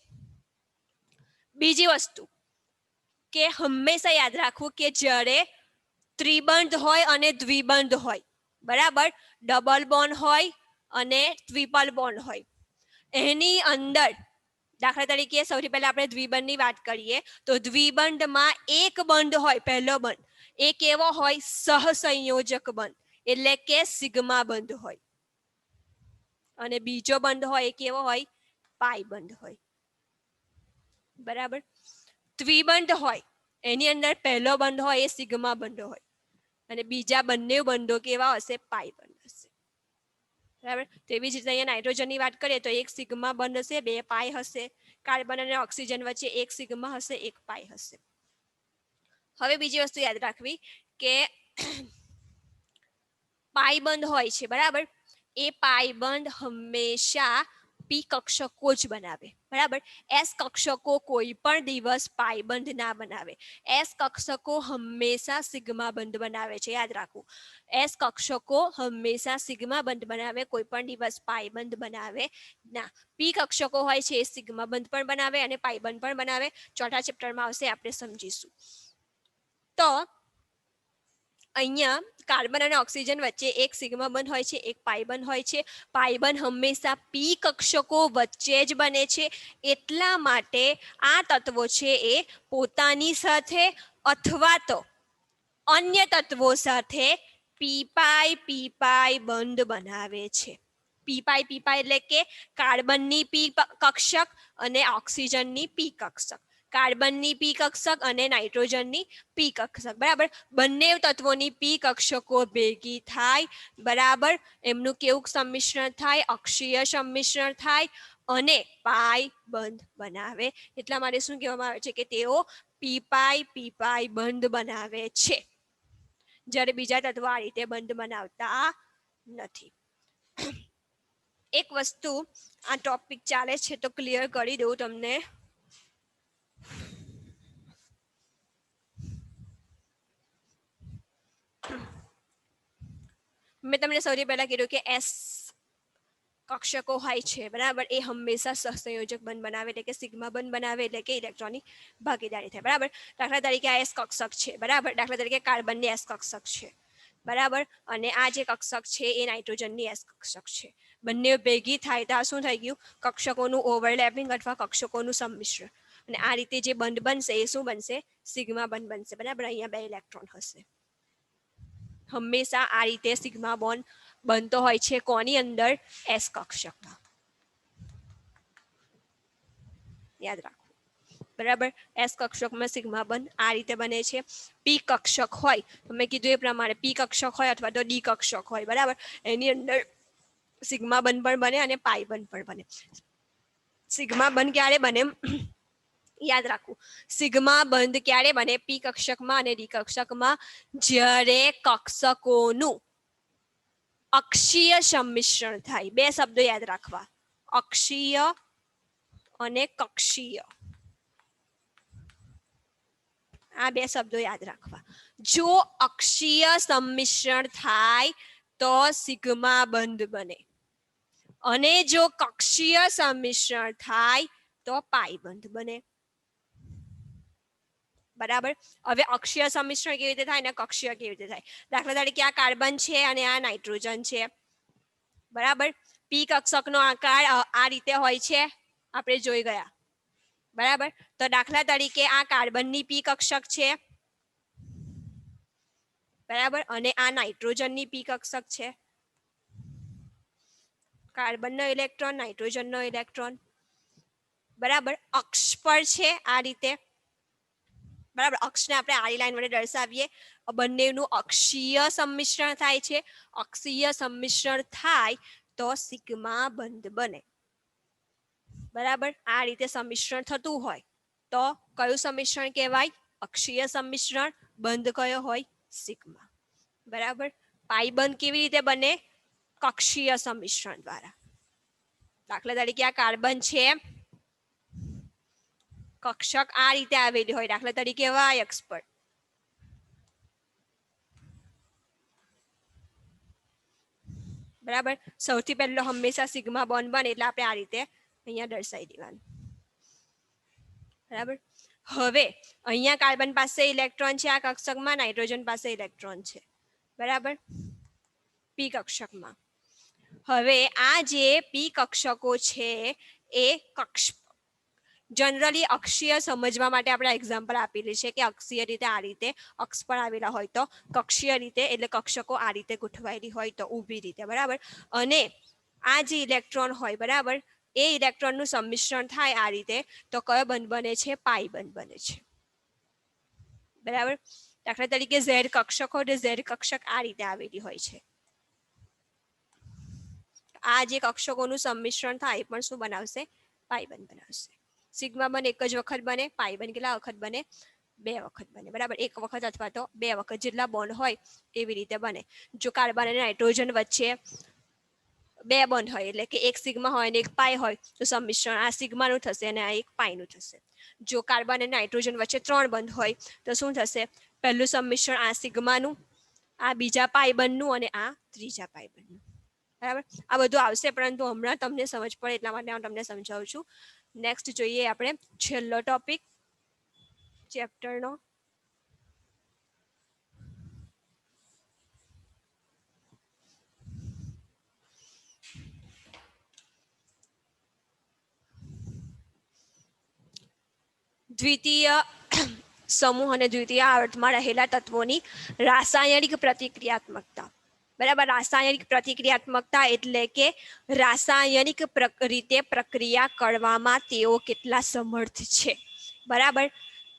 બીજી વસ્તુ કે હંમેશા યાદ રાખવું કે જ્યારે ત્રિબંધ હોય અને દ્વિબંધ હોય, બરાબર, ડબલ બોન્ડ હોય અને ટ્રિપલ બોન્ડ હોય, એની અંદર દાખલા તરીકે સૌથી પહેલા આપણે દ્વિબંધની વાત કરીએ તો દ્વિબંધમાં એક બંધ હોય, પહેલો બંધ એ કેવો હોય? સહસંયોજક બંધ, એટલે કે સિગ્મા બંધ હોય. અને બીજો બંધ હોય એ કેવો હોય? પાઈ બંધ હોય. બરાબર, દ્વિબંધ હોય એની અંદર પહેલો બંધ હોય એ સિગ્મા બંધ હોય અને બીજા બંને બંધો કેવા હશે? પાઈ બંધ હશે. બરાબર, તેવી જ રીતે અહીંયા નાઇટ્રોજનની વાત કરીએ તો એક સિગ્મા બંધ હશે, બે પાઈ હશે. કાર્બન અને ઓક્સિજન વચ્ચે એક સિગ્મા હશે, એક પાઈ હશે. હવે બીજી વસ્તુ યાદ રાખવી કે પાઈ બંધ હોય છે, બરાબર, એ પાઈ બંધ હંમેશા પી કક્ષકો જ બનાવે. બરાબર, એસ કક્ષકો કોઈ પણ દિવસ પાઈ બંધ ના બનાવે. એસ કક્ષકો હંમેશા સિગ્મા બંધ બનાવે છે, યાદ રાખવું. એસ કક્ષકો હંમેશા સિગ્મા બંધ બનાવે, કોઈ પણ દિવસ પાઈ બંધ બનાવે ના. પી કક્ષકો હોય છે એ સિગ્મા બંધ પણ બનાવે અને પાઈ બંધ પણ બનાવે. ચોથા ચેપ્ટરમાં આવશે, આપણે સમજીશું. તો અહીંયા કાર્બન અને ઓક્સિજન વચ્ચે એક સિગ્મા બંધ હોય છે, એક પાઈ બંધ હોય છે. પાઈ બંધ હંમેશા પી કક્ષકો વચ્ચે જ બને છે. એટલા માટે આ તત્વો છે એ પોતાની સાથે અથવા તો અન્ય તત્વો સાથે પી પાઈ બંધ બનાવે છે. પી પાઈ એટલે કે કાર્બનની પી કક્ષક અને ઓક્સિજનની પી કક્ષક, કાર્બનની પી કક્ષક અને નાઇટ્રોજનની પી કક્ષક. બરાબર, બંને તત્વોની પી કક્ષકો ભેગી થાય, બરાબર, એમનું કેવું સંમિશ્રણ થાય? અક્ષીય સંમિશ્રણ થાય અને પાઈ બંધ બનાવે. એટલા માટે શું કહેવામાં આવે છે કે તેઓ પી પાઈ બંધ બનાવે છે, જ્યારે બીજા તત્વો આ રીતે બંધ બનાવતા નથી. એક વસ્તુ આ ટોપિક ચાલે છે તો ક્લિયર કરી દઉં તમને. મેં તમને સૌથી પહેલા કીધું કે એસ કક્ષકો હોય છે, બરાબર, એ હંમેશા સહસંયોજક બંધ બનાવે, એટલે કે સિગ્મા બંધ બનાવે, એટલે કે ઇલેક્ટ્રોનની ભાગીદારી થાય. બરાબર, દાખલા તરીકે આ એસ કક્ષક છે, બરાબર, દાખલા તરીકે કાર્બનની એસ કક્ષક છે, બરાબર, અને આ જે કક્ષક છે એ નાઇટ્રોજનની એસ કક્ષક છે. બંને ભેગી થાય તો શું થઈ ગયું? કક્ષકોનું ઓવરલેપિંગ અથવા કક્ષકોનું સંમિશ્રણ. અને આ રીતે જે બંધ બનશે એ શું બનશે? સિગ્મા બંધ બનશે. બરાબર, અહીંયા બે ઇલેક્ટ્રોન હશે. હંમેશા આ રીતે સિગ્મા બોન્ડ બનતો હોય છે, કોની અંદર? એસ કક્ષકમાં. યાદ રાખો, બરાબર, એસ કક્ષકમાં સિગ્મા બંધ આ રીતે બને છે. પી કક્ષક હોય, મેં કીધું એ પ્રમાણે પી કક્ષક હોય અથવા તો ડી કક્ષક હોય, બરાબર, એની અંદર સિગ્મા બંધ પણ બને અને પાઈ બંધ પણ બને. સિગ્મા બંધ ક્યારે બને? યાદ રાખવું, સિગ્મા બંધ ક્યારે બને? પી કક્ષકમાં અને ડી કક્ષકમાં, જ્યારે કક્ષકોનું અક્ષીય સંમિશ્રણ થાય. બે શબ્દો યાદ રાખવા, અક્ષીય અને કક્ષીય. આ બે શબ્દો યાદ રાખવા. જો અક્ષીય સંમિશ્રણ થાય તો સિગ્મા બંધ બને અને જો કક્ષીય સંમિશ્રણ થાય તો પાઈ બંધ બને. બરાબર, હવે અક્ષીય સંમિશ્રણ કેવી રીતે થાય ને કક્ષીય કેવી રીતે થાય? દાખલા તરીકે આ કાર્બન છે અને આ નાઇટ્રોજન છે, બરાબર, પી કક્ષકનો આકાર આ રીતે હોય છે, આપણે જોઈ ગયા. બરાબર, તો દાખલા તરીકે આ કાર્બનની પી કક્ષક છે, બરાબર, અને આ નાઇટ્રોજનની પી કક્ષક છે. કાર્બનનો ઇલેક્ટ્રોન, નાઇટ્રોજનનો ઇલેક્ટ્રોન, બરાબર, અક્ષ પર છે આ રીતે. બરાબર, અક્ષને આપણે આડી લાઈન વડે દર્શાવીએ. બંનેનું અક્ષીય સંમિશ્રણ થાય છે. અક્ષીય સંમિશ્રણ થાય તો સિગ્મા બંધ બને. બરાબર, આ રીતે સંમિશ્રણ થતું હોય તો કયું સંમિશ્રણ કહેવાય? અક્ષીય સંમિશ્રણ. બંધ કયો હોય? સિગ્મા. બરાબર, પાઈ બંધ કેવી રીતે બને? કક્ષીય સંમિશ્રણ દ્વારા. દાખલા તરીકે આ કાર્બન છે, કક્ષક આ રીતે આવેલી હોય, દાખલા તરીકે વાય અક્ષ પર. બરાબર, સૌથી પહેલો હંમેશા સિગ્મા બોન્ડ બને એટલે આપણે આ રીતે અહીંયા દર્શાવી દેવાનું. બરાબર, હવે અહીંયા કાર્બન પાસે ઇલેક્ટ્રોન છે, આ કક્ષકમાં નાઇટ્રોજન પાસે ઇલેક્ટ્રોન છે. બરાબર, પી કક્ષકમાં. હવે આ જે પી કક્ષકો છે એ જનરલી અક્ષીય સમજવા માટે આપણે એક્ઝામ્પલ આપેલી છે કે અક્ષીય રીતે આ રીતે અક્ષ પર આવેલા હોય તો, કક્ષીય રીતે એટલે કક્ષકો આ રીતે ગોઠવાયેલી હોય તો ઊભી રીતે. બરાબર, અને આ જે ઇલેક્ટ્રોન હોય, બરાબર, એ ઇલેક્ટ્રોનનું સંમિશ્રણ થાય આ રીતે તો કયો બંધ બને છે? પાઈ બંધ બને છે. બરાબર, દાખલા તરીકે ઝેડ કક્ષક હોય તો ઝેડ કક્ષક આ રીતે આવેલી હોય છે. આ જે કક્ષકોનું સંમિશ્રણ થાય પણ શું બનાવશે? પાઈ બંધ બનાવશે. સિગ્મા બંધ એક જ વખત બને, પાઈ બંધ કેટલા વખત બને? 2 વખત બને. બરાબર, એક વખત અથવા તો 2 વખત જેટલા બોન્ડ હોય એવી રીતે બને. જો કાર્બન અને નાઇટ્રોજન વચ્ચે 2 બોન્ડ હોય એટલે કે એક સિગ્મા હોય અને એક પાઈ હોય તો સંમિશ્રણ આ સિગ્માનું થશે અને આ એક પાઈનું થશે. જો કાર્બન અને નાઇટ્રોજન વચ્ચે 3 બંધ હોય તો શું થશે? પહેલું સંમિશ્રણ આ સિગ્માનું, આ બીજા પાઈ બંધનું અને આ ત્રીજા પાઈ બંધનું. બરાબર, આ બધું આવશે પરંતુ હમણાં તમને સમજ પડે એટલા માટે હું તમને સમજાવું છું. નેક્સ્ટ જોઈએ આપણે છેલ્લો ટોપિક ચેપ્ટરનો, દ્વિતીય સમૂહ અને દ્વિતીય આવર્તમાં રહેલા તત્વોની રાસાયણિક પ્રતિક્રિયાત્મકતા. બરાબર, રાસાયણિક પ્રતિક્રિયાત્મકતા એટલે કે રાસાયણિક રીતે પ્રક્રિયા કરવામાં તેઓ કેટલા સમર્થ છે. બરાબર,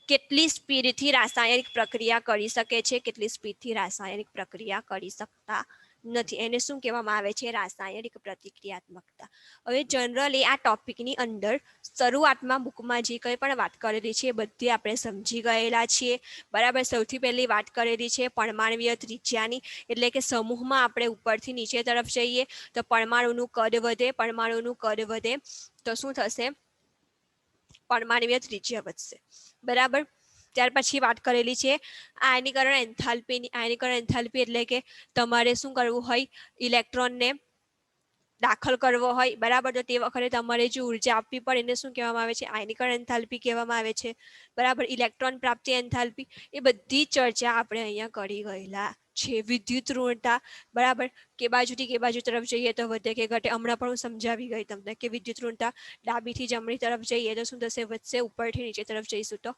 કેટલી સ્પીડથી રાસાયણિક પ્રક્રિયા કરી શકે છે, કેટલી સ્પીડથી રાસાયણિક પ્રક્રિયા કરી શકતા નથી, એને શું કહેવામાં આવે છે? રાસાયણિક પ્રતિક્રિયાત્મકતા. હવે જનરલી આ ટોપિકની અંદર શરૂઆતમાં બુકમાં જે કંઈ પણ વાત કરેલી છે એ બધી આપણે સમજી ગયેલા છીએ. બરાબર, સૌથી પહેલી વાત કરેલી છે પરમાણ્વીય ત્રિજ્યાની, એટલે કે સમૂહમાં આપણે ઉપરથી નીચે તરફ જઈએ તો પરમાણુનું કદ વધે, પરમાણુનું કદ વધે તો શું થશે? પરમાણ્વીય ત્રિજ્યા વધશે. બરાબર, ત્યાર પછી વાત કરેલી છે આયનીકરણ એન્થાલ્પીની. આયનીકરણ એન્થાલ્પી એટલે કે તમારે શું કરવું હોય? ઇલેક્ટ્રોનને દાખલ કરવો હોય, બરાબર, તો તે વખતે તમારે જે ઉર્જા આપવી પડે એને શું કહેવામાં આવે છે? આયનીકરણ એન્થાલ્પી કહેવામાં આવે છે. બરાબર, ઇલેક્ટ્રોન પ્રાપ્તિ એન્થાલ્પી, એ બધી ચર્ચા આપણે અહીંયા કરી ગયેલા છે. વિદ્યુત ઋણતા, બરાબર, કે બાજુથી કે બાજુ તરફ જઈએ તો વધે કે ઘટે, હમણાં પણ હું સમજાવી ગઈ તમને કે વિદ્યુત ઋણતા ડાબીથી જમણી તરફ જઈએ તો શું થશે? વધશે, ઉપરથી નીચે તરફ જઈશું તો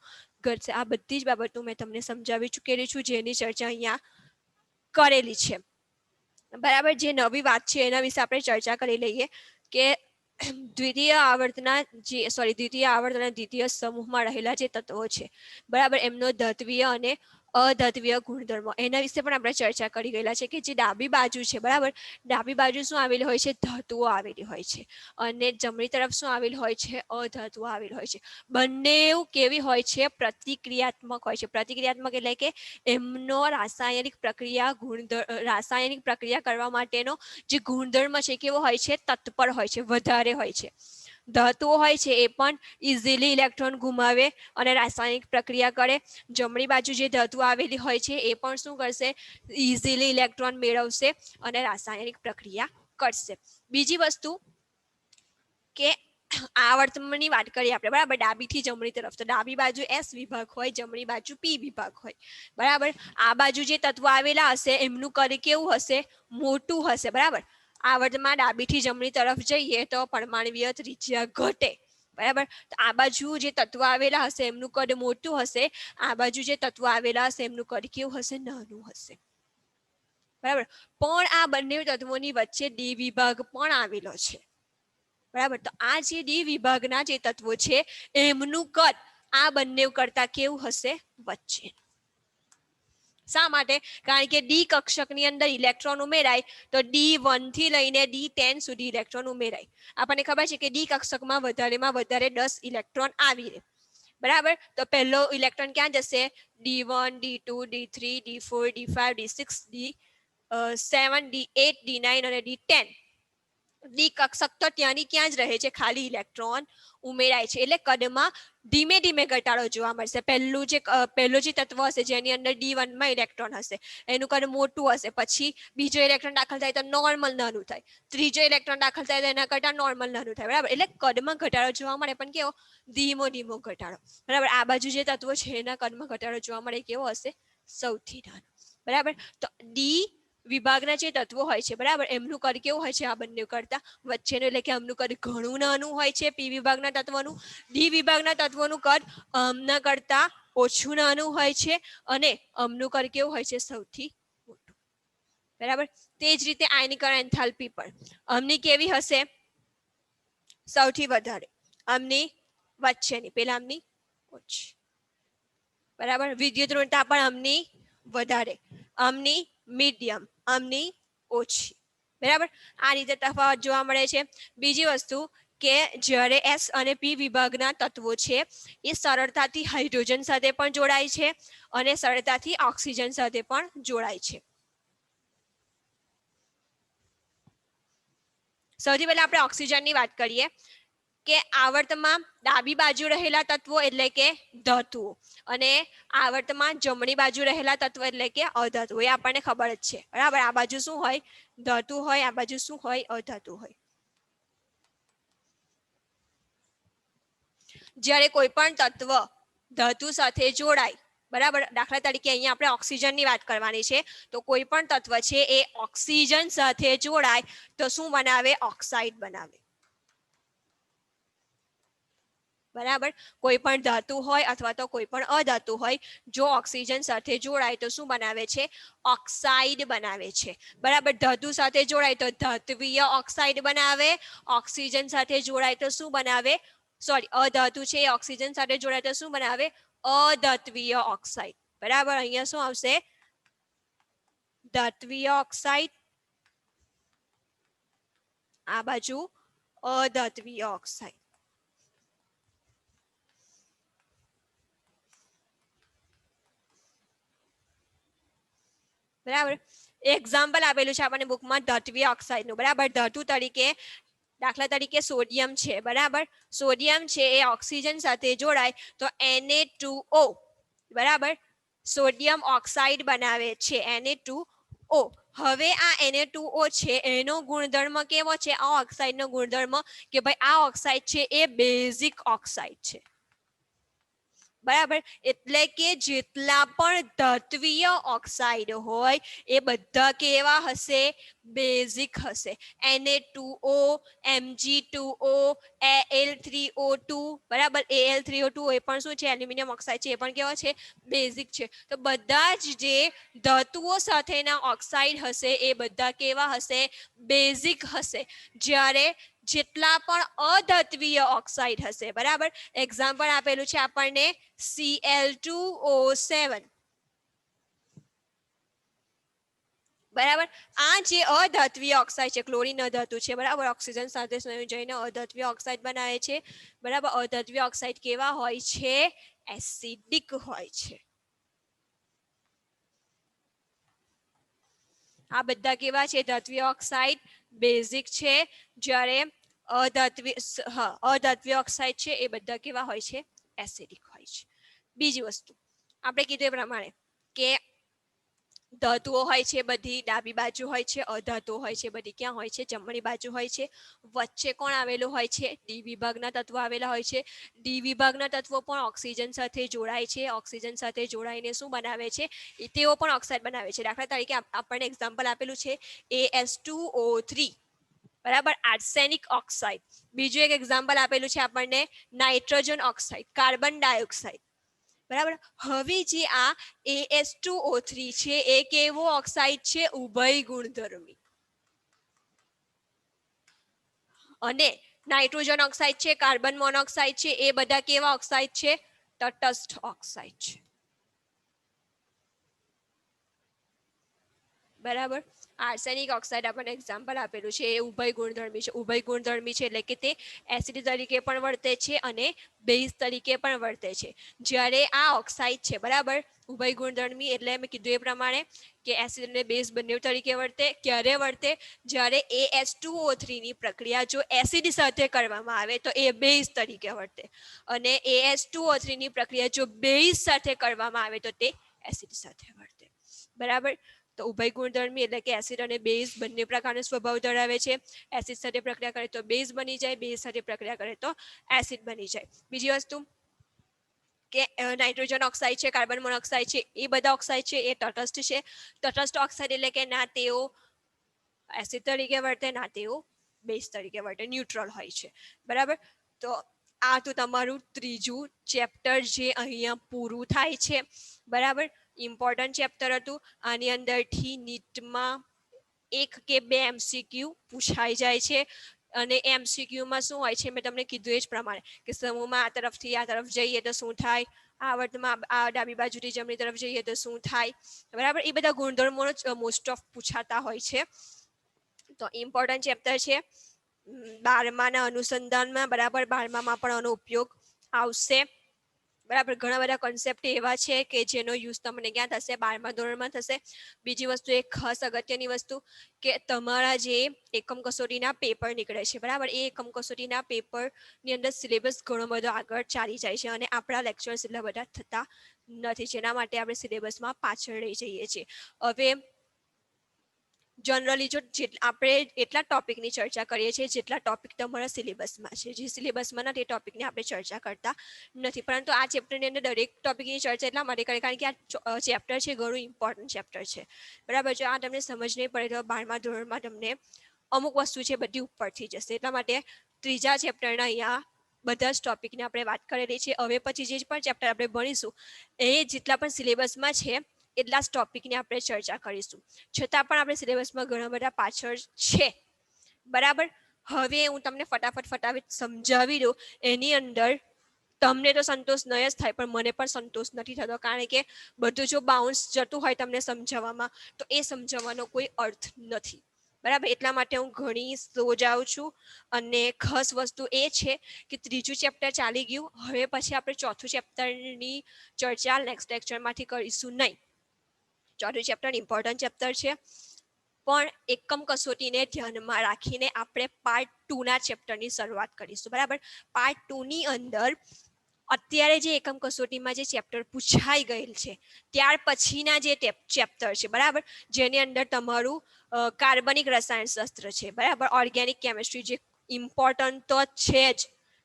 ઘટશે. આ બધી જ બાબતો મેં તમને સમજાવી ચૂકેલી છું, જેની ચર્ચા અહીંયા કરેલી છે. બરાબર, જે નવી વાત છે એના વિશે આપણે ચર્ચા કરી લઈએ કે દ્વિતીય આવર્તના દ્વિતીય આવર્ત અને દ્વિતીય સમૂહમાં રહેલા જે તત્વો છે, બરાબર, એમનો ધત્વીય અને અધત્વીય ગુણધર્મો એના વિશે પણ આપણે ચર્ચા કરી ગયેલા છે કે જે ડાબી બાજુ છે, બરાબર, ડાબી બાજુ શું આવેલી હોય છે? ધાતુઓ આવેલી હોય છે અને જમણી તરફ શું આવેલું હોય છે? અધાતુઓ આવેલું હોય છે. બંને કેવી હોય છે? પ્રતિક્રિયાત્મક હોય છે. પ્રતિક્રિયાત્મક એટલે કે એમનો રાસાયણિક પ્રક્રિયા કરવા માટેનો જે ગુણધર્મ છે કેવો હોય છે? તત્પર હોય છે, વધારે હોય છે. ધાતુઓ હોય છે એ પણ ઇઝીલી ઇલેક્ટ્રોન ગુમાવે અને રાસાયણિક પ્રક્રિયા કરે. જમણી બાજુ જે ધાતુ આવેલી હોય છે એ પણ શું કરશે? ઇઝીલી ઇલેક્ટ્રોન મેળવશે અને રાસાયણિક પ્રક્રિયા કરશે. બીજી વસ્તુ કે આવર્તની વાત કરીએ આપણે, બરાબર, ડાબીથી જમણી તરફ તો ડાબી બાજુ S વિભાગ હોય, જમણી બાજુ P વિભાગ હોય. બરાબર, આ બાજુ જે તત્વો આવેલા હશે એમનું કદ કેવું હશે? મોટું હશે. બરાબર, આવર્તમાં ડાબીથી જમણી તરફ જઈએ તો પરમાણ્વીય ત્રિજ્યા ઘટે. બરાબર, તો આ બાજુ જે તત્વો આવેલા હશે એમનું કદ મોટું હશે, આ બાજુ જે તત્વો આવેલા હશે એમનું કદ કેવું હશે? નાનું હશે. બરાબર, પણ આ બંને તત્વોની વચ્ચે ડી વિભાગ પણ આવેલો છે. બરાબર, તો આ જે ડી વિભાગના જે તત્વો છે એમનું કદ આ બંને કરતા કેવું હશે? વચ્ચે. શા માટે? કારણ કે ડી કક્ષકની અંદર ઇલેક્ટ્રોન ઉમેરાય તો D1 થી લઈને D10 સુધી ઇલેક્ટ્રોન ઉમેરાય. આપણને ખબર છે કે ડી કક્ષકમાં વધારેમાં વધારે 10 ઇલેક્ટ્રોન આવી રહે. બરાબર, તો પહેલો ઇલેક્ટ્રોન ક્યાં જશે? D1, D2, D3, D4, D5, D6, 7D8 D9 અને D10 ડી કક્ષક તો ત્યાંની ત્યાં જ રહે છે, ખાલી ઇલેક્ટ્રોન ઉમેરાય છે, એટલે કદમાં ધીમે ધીમે ઘટાડો જોવા મળશે. પહેલું જે તત્વ હશે જેની અંદર D1 માં ઇલેક્ટ્રોન હશે એનું કદ મોટું હશે, પછી બીજો ઇલેક્ટ્રોન દાખલ થાય તો નોર્મલ નાનું થાય, ત્રીજો ઇલેક્ટ્રોન દાખલ થાય તો એના કરતા નોર્મલ નાનું થાય, બરાબર. એટલે કદમાં ઘટાડો જોવા મળે પણ કેવો ધીમો ધીમો ઘટાડો, બરાબર. આ બાજુ જે તત્વો છે એના કદમાં ઘટાડો જોવા મળે કેવો હશે, સૌથી નાનો, બરાબર. તો ડી વિભાગના જે તત્વો હોય છે, બરાબર, એમનું કદ કેવું હોય છે આ બંને કરતા વચ્ચેનું, એટલે કે આમનું કદ ઘણું નાનું હોય છે પી વિભાગના તત્વોનું. ડી વિભાગના તત્વોનું કદ આમના કરતા ઓછું નાનું હોય છે અને આમનું કદ કેવું હોય છે, સૌથી મોટું, બરાબર. તે જ રીતે આયનીકરણ એન્થાલ્પી પણ આમની કેવી હશે, સૌથી વધારે, આમની વચ્ચેની, પેલા આમની ઓછી, બરાબર. વિદ્યુત ઋણતા પણ આમની વધારે, આમની મીડિયમ, આમની ઓછી, બરાબર. આ રીતે તફાવત જોવા મળે છે. બીજી વસ્તુ કે જ્યારે એસ અને પી વિભાગના તત્વો છે એ સરળતાથી હાઇડ્રોજન સાથે પણ જોડાય છે અને સરળતાથી ઓક્સિજન સાથે પણ જોડાય છે. સૌથી પહેલા આપણે ઓક્સિજનની વાત કરીએ કે આવર્તમાં ડાબી બાજુ રહેલા તત્વો એટલે કે ધાતુઓ અને આવર્તમાં જમણી બાજુ રહેલા તત્વો એટલે કે અધાતુ, એ આપણને ખબર જ છે, બરાબર. આ બાજુ શું હોય, ધાતુ હોય, આ બાજુ શું હોય, અધાતુ હોય. જ્યારે કોઈ પણ તત્વ ધાતુ સાથે જોડાય, બરાબર, દાખલા તરીકે અહીંયા આપણે ઓક્સિજનની વાત કરવાની છે, તો કોઈ પણ તત્વ છે એ ઓક્સિજન સાથે જોડાય તો શું બનાવે, ઓક્સાઇડ બનાવે, બરાબર. કોઈ પણ ધાતુ હોય અથવા તો કોઈ પણ અધાતુ હોય, જો ઓક્સિજન સાથે જોડાય તો શું બનાવે છે, ઓક્સાઇડ બનાવે છે, બરાબર. ધાતુ સાથે જોડાય તો ધાત્વિય ઓક્સાઇડ બનાવે, ઓક્સિજન સાથે જોડાય તો શું બનાવે, સોરી, અધાતુ છે એ ઓક્સિજન સાથે જોડાય તો શું બનાવે, અધાત્વિય ઓક્સાઇડ, બરાબર. અહીંયા શું આવશે, ધાત્વિય ઓક્સાઇડ, આ બાજુ અધાત્વિય ઓક્સાઇડ, બરાબર. એક્ઝામ્પલ આપેલું છે આપણને બુકમાં ધાત્વિય ઓક્સાઇડનું, બરાબર. ધાતુ તરીકે દાખલા તરીકે સોડિયમ છે, બરાબર. સોડિયમ છે એ ઓક્સિજન સાથે જોડાય તો Na2O, બરાબર, સોડિયમ ઓક્સાઇડ બનાવે છે, Na2O. હવે આ Na2O છે એનો ગુણધર્મ કેવો છે, આ ઓક્સાઇડનો ગુણધર્મ કે ભાઈ આ ઓક્સાઇડ છે એ બેઝિક ઓક્સાઇડ છે, બરાબર. એટલે કે જેટલા પણ ધાત્વિય ઓક્સાઇડ હોય એ બધા કેવા હશે, બેઝિક હશે. Na2O, Mg2O, Al3O2, બરાબર. Al3O2 એ પણ શું છે, એલ્યુમિનિયમ ઓક્સાઇડ છે, એ પણ કેવા છે, બેઝિક છે. તો બધા જ જે ધાતુઓ સાથેના ઓક્સાઇડ હશે એ બધા કેવા હશે, બેઝિક હશે. જ્યારે જેટલા પણ અધાત્વિય ઓક્સાઇડ હશે, બરાબર, એક્ઝામ્પલ આપેલું છે આપણને Cl2O7, બરાબર. આ જે અધાત્વિય ઓક્સાઇડ છે, ક્લોરીન અધાતુ છે, બરાબર, ઓક્સિજન સાથે સંયોજન જઈને અધાત્વિય ઓક્સાઇડ બનાવે છે, બરાબર. અધાત્વિય ઓક્સાઇડ કેવા હોય છે, એસિડિક હોય છે. આ બધા કેવા છે, ધાત્વિય ઓક્સાઇડ બેઝિક છે, જ્યારે અધાત્વિય ઓક્સાઇડ છે એ બધા કેવા હોય છે, એસિડિક હોય છે. બીજી વસ્તુ આપણે કીધું એ પ્રમાણે કે ધાતુઓ હોય છે બધી ડાબી બાજુ હોય છે, અધાતુઓ હોય છે બધી ક્યાં હોય છે, જમણી બાજુ હોય છે. વચ્ચે કોણ આવેલું હોય છે, ડી વિભાગના તત્વો આવેલા હોય છે. ડી વિભાગના તત્વો પણ ઓક્સિજન સાથે જોડાય છે, ઓક્સિજન સાથે જોડાઈને શું બનાવે છે, તેઓ પણ ઓક્સાઇડ બનાવે છે. દાખલા તરીકે આપણને એક્ઝામ્પલ આપેલું છે As2O3, બરાબર, આર્સેનિક ઓક્સાઇડ. બીજું એક એક્ઝામ્પલ આપેલું છે આપણને નાઇટ્રોજન ઓક્સાઇડ, કાર્બન ડાયોક્સાઇડ, બરાબર. હવે જે આ As2O3 છે એ કેવો ઓક્સાઇડ છે, ઉભય ગુણધર્મી. અને નાઇટ્રોજન ઓક્સાઇડ છે, કાર્બન મોનોક્સાઇડ છે, એ બધા કેવા ઓક્સાઇડ છે, તટસ્થ ઓક્સાઇડ છે, બરાબર. આર્સેનિક ઓક્સાઇડ આપણને એક્ઝામ્પલ આપેલું છે એ ઉભય ગુણધર્મી છે. ઉભય ગુણધર્મી છે એટલે કે તે એસિડ તરીકે પણ વર્તે છે અને બેઝ તરીકે પણ વર્તે છે. જ્યારે આ ઓક્સાઇડ છે બરાબર ઉભય ગુણધર્મી એટલે મેં કીધું એ પ્રમાણે કે એસિડ અને બેઝ બંને તરીકે વર્તે. ક્યારે વર્તે? જ્યારે AH2O3 ની પ્રક્રિયા જો એસિડ સાથે કરવામાં આવે તો એ બેઝ તરીકે વર્તે અને AH2O3 ની પ્રક્રિયા જો બેઝ સાથે કરવામાં આવે તો તે એસિડ સાથે વર્તે. બરાબર. તો ઉભય ગુણધર્મી એટલે કે એસિડ અને બેઝ બંને પ્રકારનો સ્વભાવ ધરાવે છે. એસિડ સાથે પ્રક્રિયા કરે તો બેઝ બની જાય, બેઝ સાથે પ્રક્રિયા કરે તો એસિડ બની જાય. બીજી વસ્તુ કે નાઇટ્રોજન ઓક્સાઇડ છે, કાર્બન મોનોક્સાઇડ છે, એ બધા ઓક્સાઇડ છે એ તટસ્થ છે. તટસ્થ ઓક્સાઇડ એટલે કે ના તેઓ એસિડ તરીકે વર્તે ના તેઓ બેઝ તરીકે વર્તે, ન્યુટ્રલ હોય છે. બરાબર. તો આ તો તમારું ત્રીજું ચેપ્ટર જે અહીંયા પૂરું થાય છે. બરાબર. ઇમ્પોર્ટન્ટ ચેપ્ટર હતું. આની અંદરથી નીટમાં 1 કે 2 MCQ પૂછાઈ જાય છે અને MCQમાં શું હોય છે મેં તમને કીધું એ જ પ્રમાણે કે સમૂહમાં આ તરફથી આ તરફ જઈએ તો શું થાય, આવર્તમાં આ ડાબી બાજુથી જમણી તરફ જઈએ તો શું થાય. બરાબર. એ બધા ગુણધર્મો મોસ્ટ ઓફ પૂછાતા હોય છે. તો ઇમ્પોર્ટન્ટ ચેપ્ટર છે. 12માના અનુસંધાનમાં બરાબર 12મામાં પણ આનો ઉપયોગ આવશે. બરાબર. ઘણા બધા કોન્સેપ્ટ એવા છે કે જેનો યુઝ તમને ક્યાં થશે? 12મા ધોરણમાં થશે. બીજી વસ્તુ એક ખાસ અગત્યની વસ્તુ કે તમારા જે એકમ કસોટીના પેપર નીકળે છે બરાબર એ એકમ કસોટીના પેપરની અંદર સિલેબસ ઘણો બધો આગળ ચાલી જાય છે અને આપણા લેક્ચર્સ એટલા બધા થતા નથી, જેના માટે આપણે સિલેબસમાં પાછળ રહી જઈએ છીએ. હવે જનરલી જો આપણે એટલા ટોપિકની ચર્ચા કરીએ છીએ જેટલા ટોપિક તમારા સિલેબસમાં છે. જે સિલેબસમાં નથી એ ટોપિકની આપણે ચર્ચા કરતા નથી. પરંતુ આ ચેપ્ટરની અંદર દરેક ટોપિકની ચર્ચા એટલા માટે કરે કારણ કે આ ચેપ્ટર છે ઘણું ઇમ્પોર્ટન્ટ ચેપ્ટર છે. બરાબર. જો આ તમને સમજ નહીં પડે તો 12મા ધોરણમાં તમને અમુક વસ્તુ છે બધી ઉપરથી જશે. એટલા માટે ત્રીજા ચેપ્ટરના અહીંયા બધા જ ટોપિકની આપણે વાત કરેલી છે. હવે પછી જે પણ ચેપ્ટર આપણે ભણીશું એ જેટલા પણ સિલેબસમાં છે એટલા જ ટોપિકની આપણે ચર્ચા કરીશું. છતાં પણ આપણે સિલેબસમાં ઘણા બધા પાછળ છે. બરાબર. હવે હું તમને ફટાફટ સમજાવી દઉં. એની અંદર તમને તો સંતોષ નહીં જ થાય પણ મને પણ સંતોષ નથી થતો કારણ કે બધું જો બાઉન્સ જતું હોય તમને સમજાવવામાં તો એ સમજાવવાનો કોઈ અર્થ નથી. બરાબર. એટલા માટે હું ઘણી સ્લો જાઉં છું અને ખાસ વસ્તુ એ છે કે ત્રીજું ચેપ્ટર ચાલી ગયું. હવે પછી આપણે ચોથું ચેપ્ટરની ચર્ચા નેક્સ્ટ લેક્ચરમાંથી કરીશું નહીં. ચોથું ચેપ્ટર ઇમ્પોર્ટન્ટ ચેપ્ટર છે પણ એકમ કસોટીને ધ્યાનમાં રાખીને આપણે પાર્ટ 2ના ચેપ્ટરની શરૂઆત કરીશું. બરાબર. પાર્ટ 2ની અંદર અત્યારે જે એકમ કસોટીમાં જે ચેપ્ટર પૂછાઈ ગયેલ છે ત્યાર પછીના જે ચેપ્ટર છે બરાબર જેની અંદર તમારું કાર્બનિક રસાયણશાસ્ત્ર છે બરાબર, ઓર્ગેનિક કેમિસ્ટ્રી જે ઇમ્પોર્ટન્ટ તો છે જ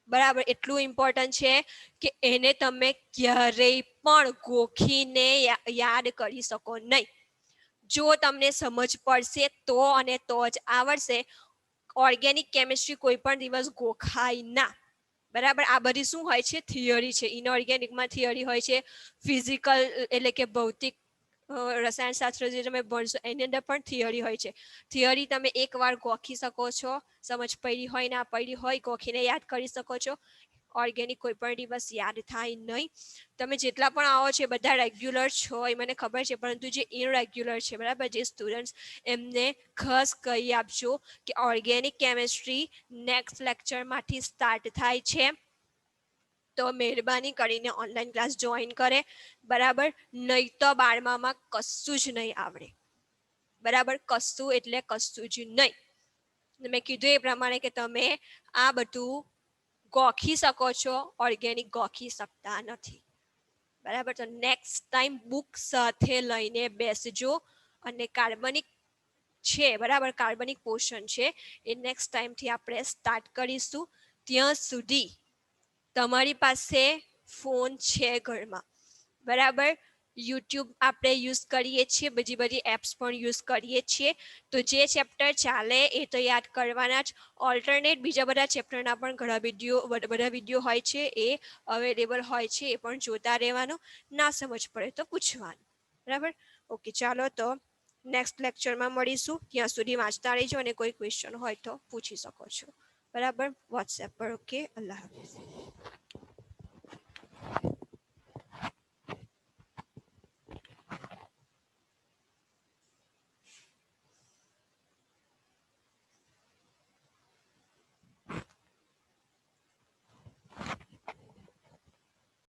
બરાબર. એટલું ઇમ્પોર્ટન્ટ છે કે એને તમે ક્યારેય પણ ગોખીને યાદ કરી શકો નહીં. જો તમને સમજ પડશે તો અને તો જ આવડશે. ઓર્ગેનિક કેમિસ્ટ્રી કોઈ પણ દિવસ ગોખાય ના. બરાબર. આ બધી શું હોય છે? થિયરી છે. ઇનઓર્ગેનિકમાં થિયરી હોય છે. ફિઝિકલ એટલે કે ભૌતિક રસાયણશાસ્ત્ર જે તમે ભણશો એની અંદર પણ થિયરી હોય છે. થિયરી તમે એકવાર ગોખી શકો છો, સમજ પડી હોય ના પડી હોય ગોખીને યાદ કરી શકો છો. ઓર્ગેનિક કોઈ પણ દિવસ યાદ થાય નહીં. તમે જેટલા પણ આવો છે બધા રેગ્યુલર છો એ મને ખબર છે પરંતુ જે ઇનરેગ્યુલર છે બરાબર જે સ્ટુડન્ટ્સ એમને ખાસ કહી આપજો કે ઓર્ગેનિક કેમિસ્ટ્રી નેક્સ્ટ લેક્ચરમાંથી સ્ટાર્ટ થાય છે તો મહેરબાની કરીને ઓનલાઈન ક્લાસ જોઈન કરે. બરાબર. નહીં તો 12મામાં કશું જ નહીં આવડે. બરાબર. કશું એટલે કશું જ નહીં. મેં કીધું એ પ્રમાણે કે તમે આ બધું ગોખી શકો છો, ઓર્ગેનિક ગોખી શકતા નથી. બરાબર. તો નેક્સ્ટ ટાઈમ બુક સાથે લઈને બેસજો અને કાર્બનિક છે બરાબર કાર્બનિક પોર્શન છે એ નેક્સ્ટ ટાઈમથી આપણે સ્ટાર્ટ કરીશું. ત્યાં સુધી તમારી પાસે ફોન છે ઘરમાં બરાબર. યુટ્યુબ આપણે યુઝ કરીએ છીએ, બીજી બધી એપ્સ પણ યુઝ કરીએ છીએ. તો જે ચેપ્ટર ચાલે એ તો યાદ કરવાના જ. ઓલ્ટરનેટ બીજા બધા ચેપ્ટરના પણ ઘણા વિડીયો હોય છે એ અવેલેબલ હોય છે એ પણ જોતા રહેવાનું. ના સમજ પડે તો પૂછવાનું. બરાબર. ઓકે ચાલો તો નેક્સ્ટ લેક્ચરમાં મળીશું. ત્યાં સુધી વાંચતા રહીજો અને કોઈ ક્વેશ્ચન હોય તો પૂછી શકો છો. બરાબર. વોટ્સએપ પર. ઓકે. અલ્લાહ હાફિઝ.